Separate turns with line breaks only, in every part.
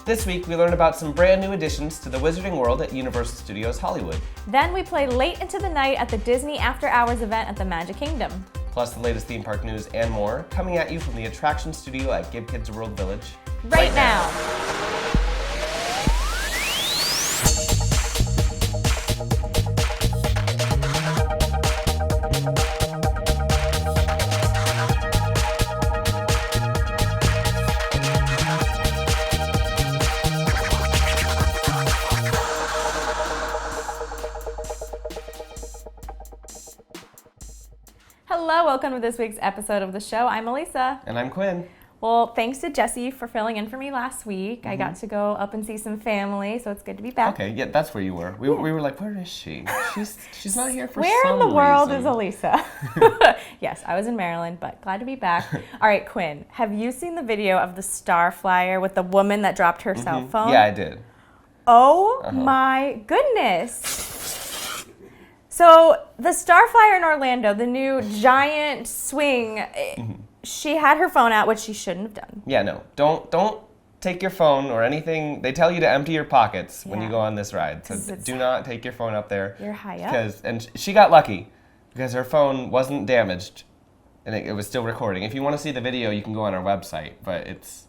This week, we learn about some brand new additions to the Wizarding World at Universal Studios Hollywood.
Then we play late into the night at the Disney After Hours event at the Magic Kingdom.
Plus the latest theme park news and more, coming at you from the attraction studio at Give Kids World Village.
Right now. Hello, welcome to this week's episode of the show. I'm Elisa.
And I'm Quinn.
Well, thanks to Jesse for filling in for me last week. I got to go up and see some family, so it's good to be back.
Okay, yeah, that's where you were. We were like, where is she? She's not here for
Where
some
in the world
reason.
is Elisa? Yes, I was in Maryland, but glad to be back. All right, Quinn, have you seen the video of the Star Flyer with the woman that dropped her cell phone?
Yeah, I did.
Oh my goodness. So the Star Flyer in Orlando, the new giant swing, she had her phone out, which she shouldn't have done.
Yeah, no. Don't take your phone or anything. They tell you to empty your pockets when you go on this ride. So do not take your phone up there.
You're high up.
And she got lucky because her phone wasn't damaged and it was still recording. If you want to see the video, you can go on our website, but it's...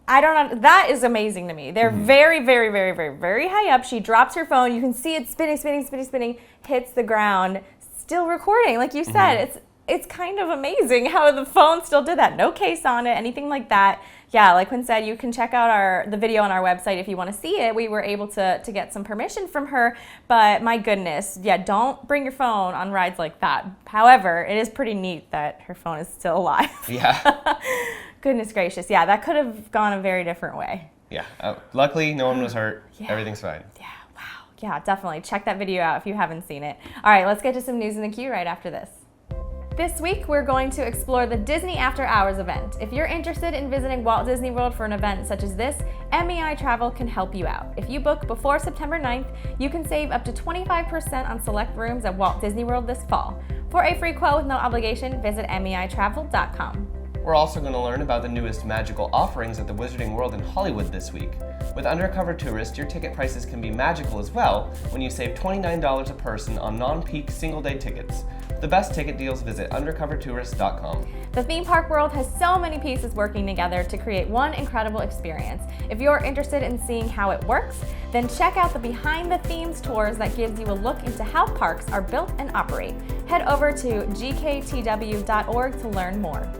I don't know. That is amazing to me. They're very, very, very, very, very high up. She drops her phone. You can see it spinning, hits the ground, still recording. Like you said, it's kind of amazing how the phone still did that. No case on it, anything like that. Yeah, like Quinn said, you can check out the video on our website if you want to see it. We were able to get some permission from her, but my goodness, yeah, don't bring your phone on rides like that. However, it is pretty neat that her phone is still alive.
Yeah.
Goodness gracious. Yeah, that could have gone a very different way.
Yeah. Luckily, no one was hurt. Yeah. Everything's fine.
Yeah, wow. Yeah, definitely. Check that video out if you haven't seen it. All right, let's get to some news in the queue right after this. This week, we're going to explore the Disney After Hours event. If you're interested in visiting Walt Disney World for an event such as this, Mei Travel can help you out. If you book before September 9th, you can save up to 25% on select rooms at Walt Disney World this fall. For a free quote with no obligation, visit meitravel.com.
We're also going to learn about the newest magical offerings at the Wizarding World in Hollywood this week. With Undercover Tourist, your ticket prices can be magical as well when you save $29 a person on non-peak single-day tickets. For the best ticket deals, visit undercovertourist.com.
The theme park world has so many pieces working together to create one incredible experience. If you're interested in seeing how it works, then check out the Behind the Themes tours that gives you a look into how parks are built and operate. Head over to gktw.org to learn more.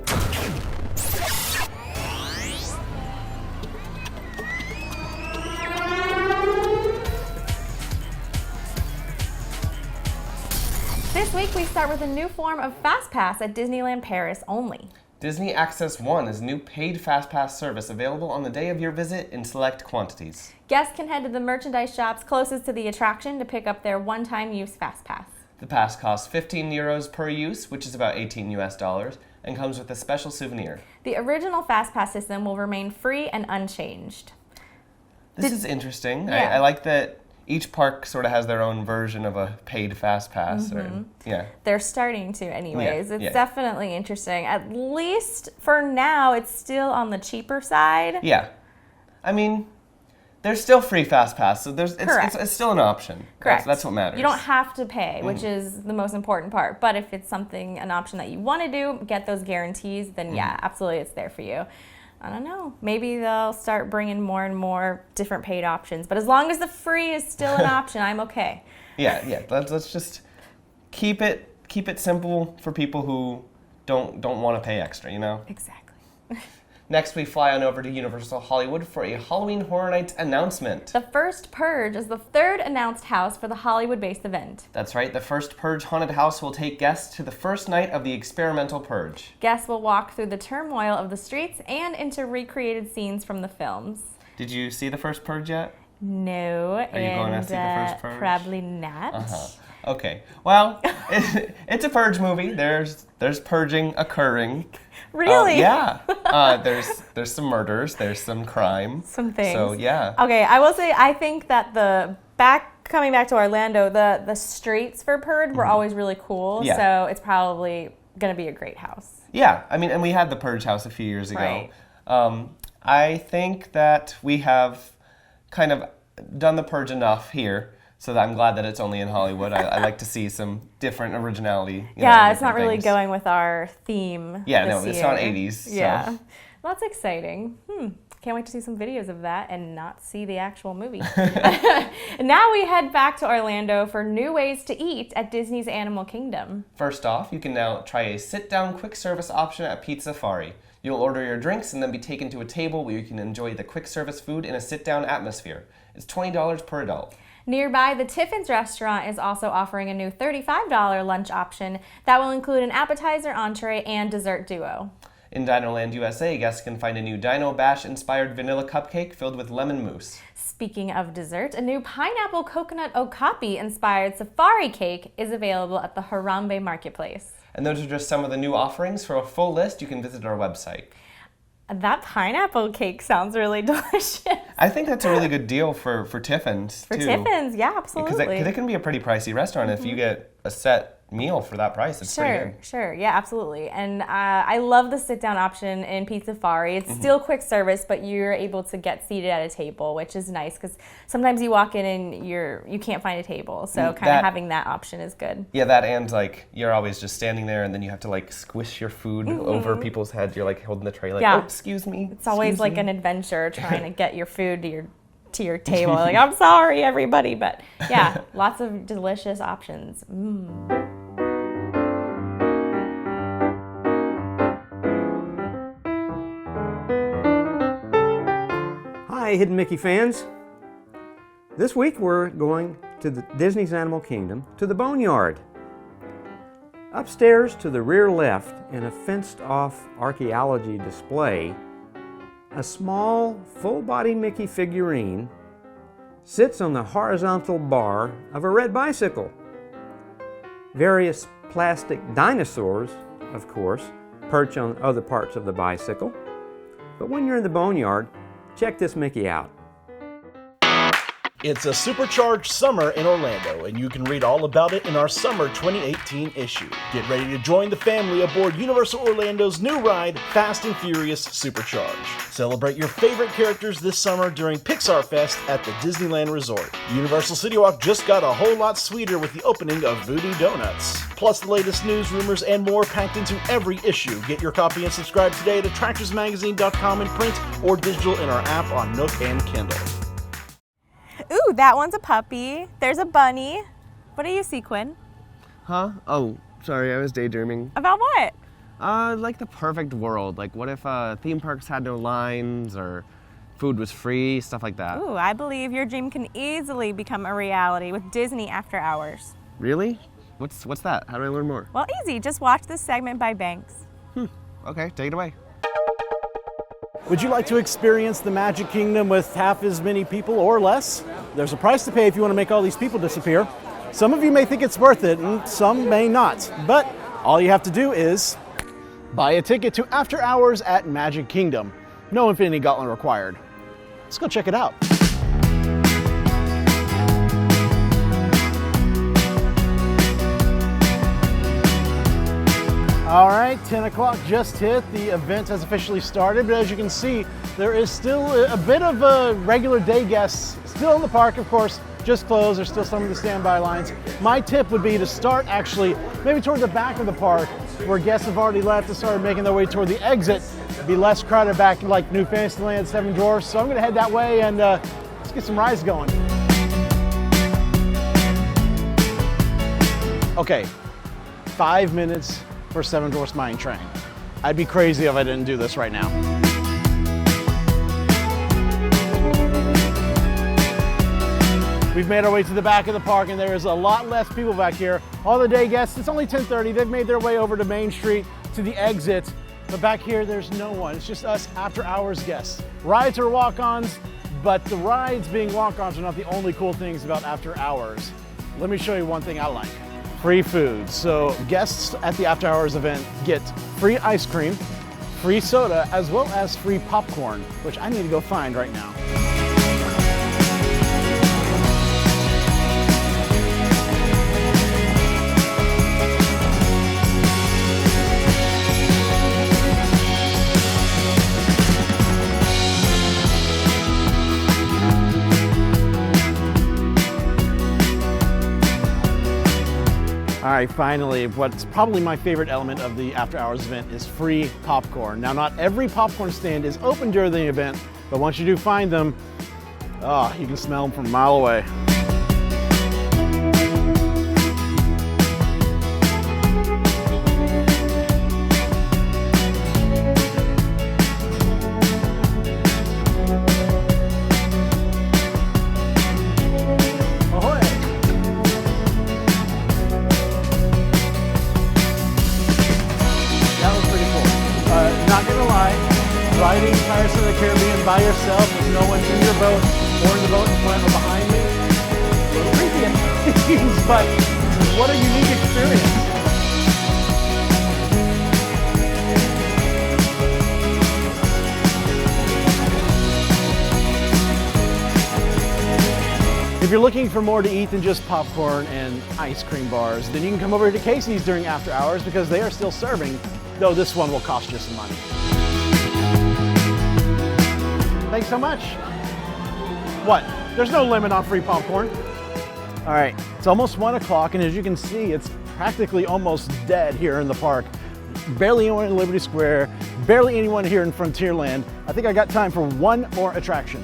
This week, we start with a new form of Fast Pass at Disneyland Paris only.
Disney Access One is a new paid Fast Pass service available on the day of your visit in select quantities.
Guests can head to the merchandise shops closest to the attraction to pick up their one-time use Fast Pass.
The pass costs 15 euros per use, which is about $18 and comes with a special souvenir.
The original Fast Pass system will remain free and unchanged.
This is interesting.
Yeah.
I like that each park sort of has their own version of a paid Fast Pass.
They're starting to anyways.
Yeah,
it's definitely interesting. At least for now, it's still on the cheaper side.
Yeah. I mean, there's still free Fast Pass, so it's still an option.
Correct.
That's what matters.
You don't have to pay, which is the most important part. But if it's an option that you want to do, get those guarantees, then yeah, absolutely it's there for you. I don't know. Maybe they'll start bringing more and more different paid options. But as long as the free is still an option, I'm okay.
Yeah. Let's just keep it simple for people who don't want to pay extra, you know?
Exactly.
Next, we fly on over to Universal Hollywood for a Halloween Horror Nights announcement.
The First Purge is the third announced house for the Hollywood-based event.
That's right. The First Purge haunted house will take guests to the first night of the experimental purge.
Guests will walk through the turmoil of the streets and into recreated scenes from the films.
Did you see the First Purge yet?
No.
Are you going to see the First Purge?
Probably not.
Okay. Well, it's a purge movie. There's purging occurring.
Really?
Yeah. There's some murders. There's some crime.
Some things.
So yeah.
Okay, I will say I think that coming back to Orlando, the streets for Purge were always really cool.
Yeah.
So it's probably going to be a great house.
Yeah. I mean, and we had the Purge house a few years ago.
Right.
I think that we have kind of done the purge enough here, so that I'm glad that it's only in Hollywood. I like to see some different originality.
It's not really going with our theme.
Yeah, no,
this
it's
year.
not 80s. So.
Yeah, well, that's exciting. Can't wait to see some videos of that and not see the actual movie. Now we head back to Orlando for new ways to eat at Disney's Animal Kingdom.
First off, you can now try a sit-down quick service option at Pizza Safari. You'll order your drinks and then be taken to a table where you can enjoy the quick service food in a sit-down atmosphere. It's $20 per adult.
Nearby, the Tiffin's restaurant is also offering a new $35 lunch option that will include an appetizer, entree, and dessert duo.
In Dinoland USA, guests can find a new Dino Bash-inspired vanilla cupcake filled with lemon mousse.
Speaking of dessert, a new pineapple coconut okapi-inspired safari cake is available at the Harambe Marketplace.
And those are just some of the new offerings. For a full list, you can visit our website.
That pineapple cake sounds really delicious.
I think that's a really good deal for Tiffin's,
too. For Tiffin's, yeah, absolutely.
Because it can be a pretty pricey restaurant if you get a set meal for that price. It's pretty good.
Sure, yeah, absolutely. And I love the sit-down option in Pizza Safari. It's still quick service, but you're able to get seated at a table, which is nice because sometimes you walk in and you can't find a table. So kind of having that option is good.
Yeah, that and like you're always just standing there and then you have to like squish your food over people's heads. You're like holding the tray like, oh, excuse me.
It's always like an adventure trying to get your food to your table. Like, I'm sorry, everybody. But yeah, lots of delicious options.
Hi, Hidden Mickey fans. This week we're going to the Disney's Animal Kingdom to the Boneyard. Upstairs to the rear left in a fenced-off archaeology display, a small full-body Mickey figurine sits on the horizontal bar of a red bicycle. Various plastic dinosaurs, of course, perch on other parts of the bicycle. But when you're in the Boneyard, check this Mickey out.
It's a supercharged summer in Orlando, and you can read all about it in our summer 2018 issue. Get ready to join the family aboard Universal Orlando's new ride, Fast and Furious Supercharge. Celebrate your favorite characters this summer during Pixar Fest at the Disneyland Resort. Universal City Walk just got a whole lot sweeter with the opening of Voodoo Donuts. Plus the latest news, rumors, and more packed into every issue. Get your copy and subscribe today at attractorsmagazine.com in print or digital in our app on Nook and Kindle.
Ooh, that one's a puppy. There's a bunny. What do you see, Quinn?
Huh? Oh, sorry, I was daydreaming.
About what?
Like the perfect world. Like what if theme parks had no lines or food was free, stuff like that.
Ooh, I believe your dream can easily become a reality with Disney After Hours.
Really? What's that? How do I learn more?
Well, easy. Just watch this segment by Banks.
Okay, take it away.
Would you like to experience the Magic Kingdom with half as many people or less? There's a price to pay if you want to make all these people disappear. Some of you may think it's worth it and some may not, but all you have to do is buy a ticket to After Hours at Magic Kingdom. No Infinity Gauntlet required. Let's go check it out. All right, 10 o'clock just hit. The event has officially started, but as you can see, there is still a bit of regular day guests still in the park, of course, just closed. There's still some of the standby lines. My tip would be to start actually maybe toward the back of the park where guests have already left and started making their way toward the exit. Be less crowded back like New Fantasyland, Seven Dwarfs. So I'm gonna head that way and let's get some rides going. Okay, 5 minutes for Seven Dwarfs Mine Train. I'd be crazy if I didn't do this right now. We've made our way to the back of the park and there is a lot less people back here. All the day guests, it's only 10:30, they've made their way over to Main Street to the exit, but back here there's no one. It's just us After Hours guests. Rides are walk-ons, but the rides being walk-ons are not the only cool things about After Hours. Let me show you one thing I like. Free food. So guests at the After Hours event get free ice cream, free soda, as well as free popcorn, which I need to go find right now. All right, finally, what's probably my favorite element of the after hours event is free popcorn. Now, not every popcorn stand is open during the event, but once you do find them, oh, you can smell them from a mile away. Riding Pirates of the Caribbean by yourself with no one in your boat or in the boat in front or behind me. A little creepy at times, but what a unique experience. If you're looking for more to eat than just popcorn and ice cream bars, then you can come over to Casey's during after hours because they are still serving, though this one will cost you some money. Thanks so much. What? There's no limit on free popcorn. All right, it's almost 1 o'clock, and as you can see, it's practically almost dead here in the park. Barely anyone in Liberty Square, barely anyone here in Frontierland. I think I got time for one more attraction.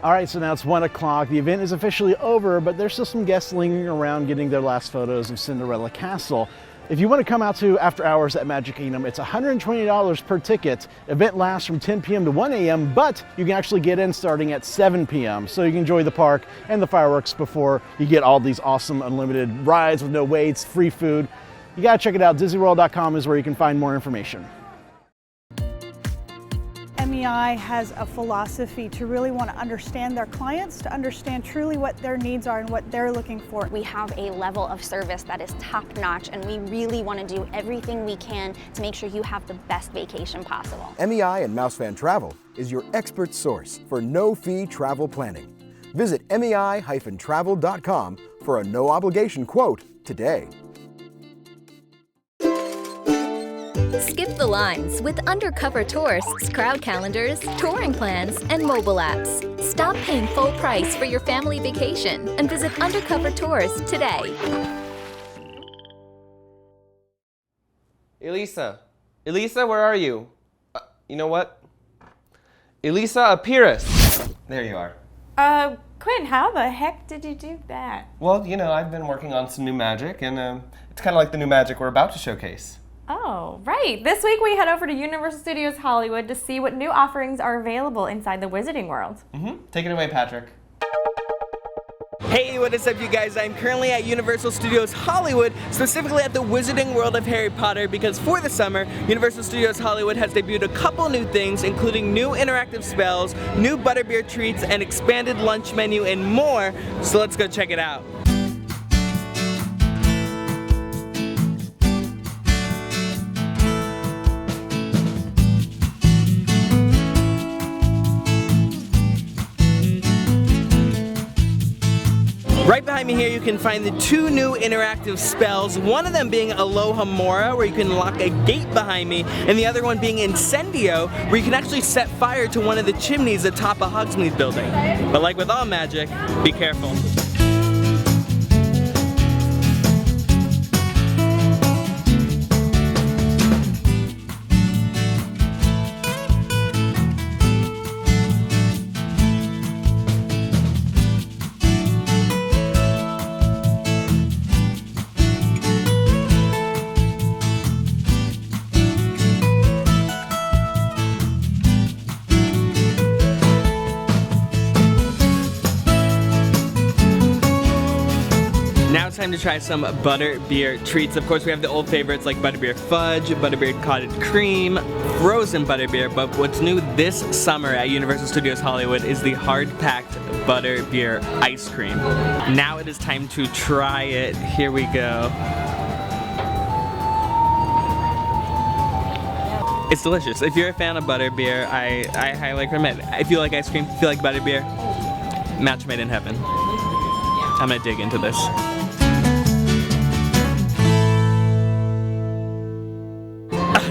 All right, so now it's 1 o'clock. The event is officially over, but there's still some guests lingering around getting their last photos of Cinderella Castle. If you want to come out to After Hours at Magic Kingdom, it's $120 per ticket. Event lasts from 10 p.m. to 1 a.m., but you can actually get in starting at 7 p.m. So you can enjoy the park and the fireworks before you get all these awesome unlimited rides with no waits, free food. You gotta check it out. DisneyWorld.com is where you can find more information.
MEI has a philosophy to really want to understand their clients, to understand truly what their needs are and what they're looking for.
We have a level of service that is top-notch, and we really want to do everything we can to make sure you have the best vacation possible.
MEI and Mouse Travel is your expert source for no-fee travel planning. Visit MEI-travel.com for a no-obligation quote today.
Skip the lines with undercover tourists, crowd calendars, touring plans, and mobile apps. Stop paying full price for your family vacation and visit Undercover Tours today.
Elisa, where are you? You know what? Elisa Apiris. There you are.
Quinn, how the heck did you do that?
Well, you know, I've been working on some new magic, and it's kind of like the new magic we're about to showcase.
Oh, right. This week we head over to Universal Studios Hollywood to see what new offerings are available inside the Wizarding World.
Take it away, Patrick.
Hey, what is up, you guys? I'm currently at Universal Studios Hollywood, specifically at the Wizarding World of Harry Potter, because for the summer, Universal Studios Hollywood has debuted a couple new things, including new interactive spells, new butterbeer treats, an expanded lunch menu, and more. So let's go check it out. Right behind me here you can find the two new interactive spells, one of them being Aloha Mora, where you can lock a gate behind me, and the other one being Incendio, where you can actually set fire to one of the chimneys atop a Hogsmeade building. But like with all magic, be careful. Now it's time to try some butterbeer treats. Of course, we have the old favorites like butterbeer fudge, butterbeer cottage cream, frozen butterbeer, but what's new this summer at Universal Studios Hollywood is the hard-packed butterbeer ice cream. Now it is time to try it. Here we go. It's delicious. If you're a fan of butterbeer, I highly recommend it. If you like ice cream, if you like butterbeer, match made in heaven. I'm gonna dig into this.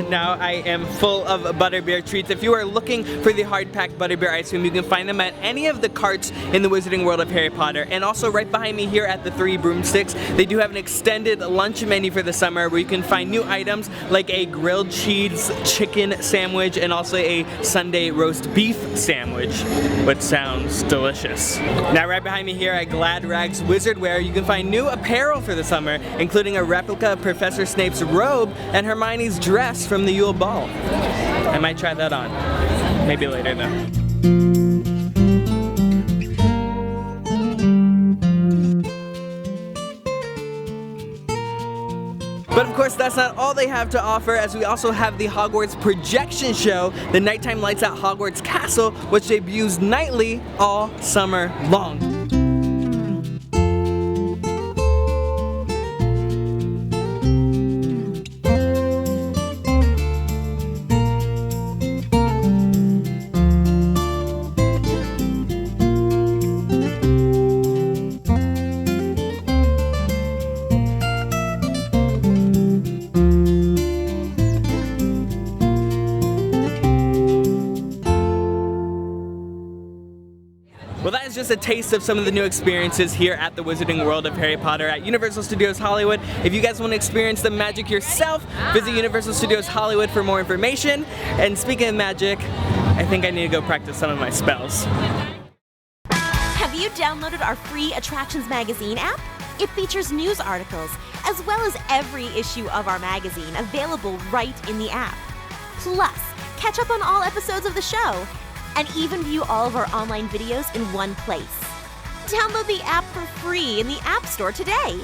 now I am full of butterbeer treats. If you are looking for the hard-packed butterbeer ice cream, you can find them at any of the carts in the Wizarding World of Harry Potter. And also right behind me here at the Three Broomsticks, they do have an extended lunch menu for the summer where you can find new items like a grilled cheese chicken sandwich and also a Sunday roast beef sandwich, which sounds delicious. Now right behind me here at Glad Rags Wizardwear, you can find new apparel for the summer, including a replica of Professor Snape's robe and Hermione's dress from the Yule Ball. I might try that on. Maybe later though. But of course, that's not all they have to offer, as we also have the Hogwarts projection show, the Nighttime Lights at Hogwarts Castle, which debuts nightly all summer long. Well, that is just a taste of some of the new experiences here at the Wizarding World of Harry Potter at Universal Studios Hollywood. If you guys want to experience the magic yourself, visit Universal Studios Hollywood for more information. And speaking of magic, I think I need to go practice some of my spells.
Have you downloaded our free Attractions Magazine app? It features news articles, as well as every issue of our magazine available right in the app. Plus, catch up on all episodes of the show, and even view all of our online videos in one place. Download the app for free in the App Store today.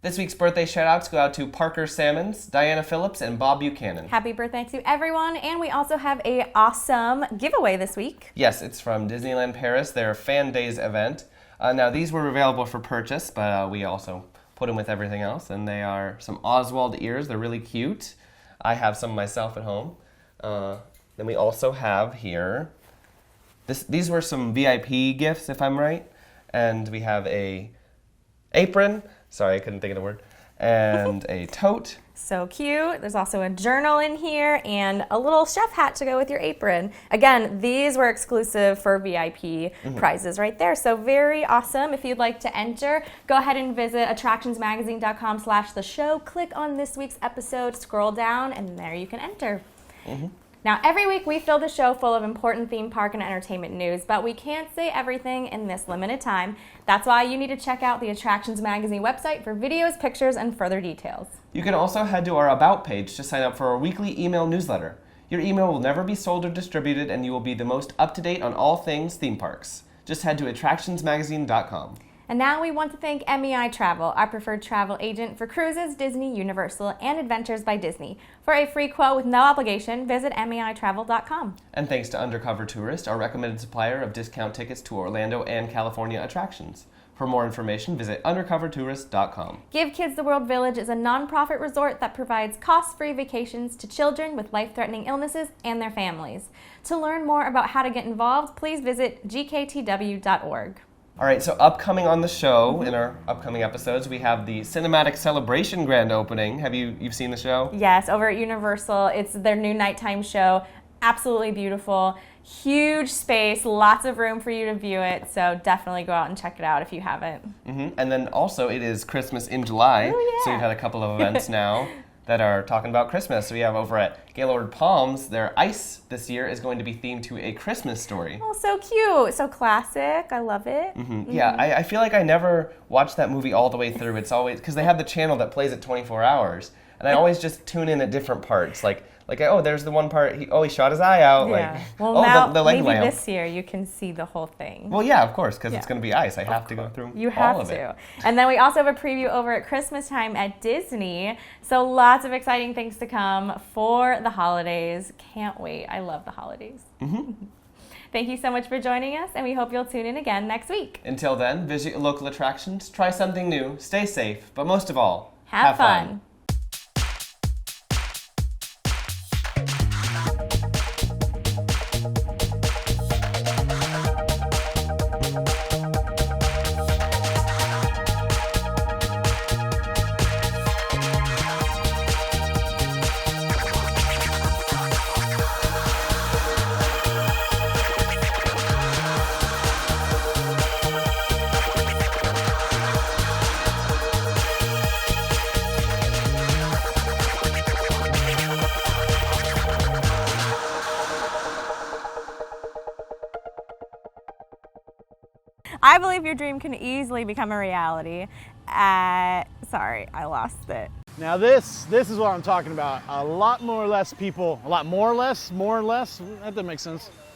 This week's birthday shout-outs go out to Parker Salmons, Diana Phillips, and Bob Buchanan.
Happy birthday to everyone, and we also have a awesome giveaway this week.
Yes, it's from Disneyland Paris, their Fan Days event. Now, these were available for purchase, but we also put them with everything else, and they are some Oswald ears. They're really cute. I have some myself at home. Then we also have here, these were some VIP gifts, if I'm right. And we have a apron, sorry, I couldn't think of the word, and a tote.
So cute. There's also a journal in here and a little chef hat to go with your apron. Again, these were exclusive for VIP prizes right there. So very awesome. If you'd like to enter, go ahead and visit attractionsmagazine.com/the-show. Click on this week's episode, scroll down, and there you can enter. Now, every week we fill the show full of important theme park and entertainment news, but we can't say everything in this limited time. That's why you need to check out the Attractions Magazine website for videos, pictures, and further details.
You can also head to our About page to sign up for our weekly email newsletter. Your email will never be sold or distributed, and you will be the most up-to-date on all things theme parks. Just head to attractionsmagazine.com.
And now we want to thank Mei Travel, our preferred travel agent for cruises, Disney, Universal, and Adventures by Disney. For a free quote with no obligation, visit meitravel.com.
And thanks to Undercover Tourist, our recommended supplier of discount tickets to Orlando and California attractions. For more information, visit undercovertourist.com.
Give Kids the World Village is a nonprofit resort that provides cost-free vacations to children with life-threatening illnesses and their families. To learn more about how to get involved, please visit gktw.org.
All right, so upcoming on the show, in our upcoming episodes, we have the Cinematic Celebration grand opening. You've seen the show?
Yes, over at Universal. It's their new nighttime show. Absolutely beautiful. Huge space, lots of room for you to view it, so definitely go out and check it out if you haven't.
And then also, it is Christmas in July, so we've had a couple of events now that are talking about Christmas. So we have over at Gaylord Palms, their ice this year is going to be themed to A Christmas Story.
Oh, so cute. So classic. I love it.
Yeah, I feel like I never watched that movie all the way through. It's always, because they have the channel that plays it 24 hours, and I always just tune in at different parts. Like, oh, there's the one part, he shot his eye out.
Yeah. Well,
oh,
now,
the leg
maybe
lamp.
this year you can see the whole thing.
Well, yeah, of course, because it's going to be ice. I have to go through
You have
all of
to.
it.
And then we also have a preview over at Christmas time at Disney. So lots of exciting things to come for the holidays. Can't wait. I love the holidays. Thank you so much for joining us, and we hope you'll tune in again next week.
Until then, visit your local attractions, try something new, stay safe, but most of all,
have fun. I believe your dream can easily become a reality. Sorry, I lost it.
Now this is what I'm talking about. A lot more or less people, a lot more or less, that doesn't make sense.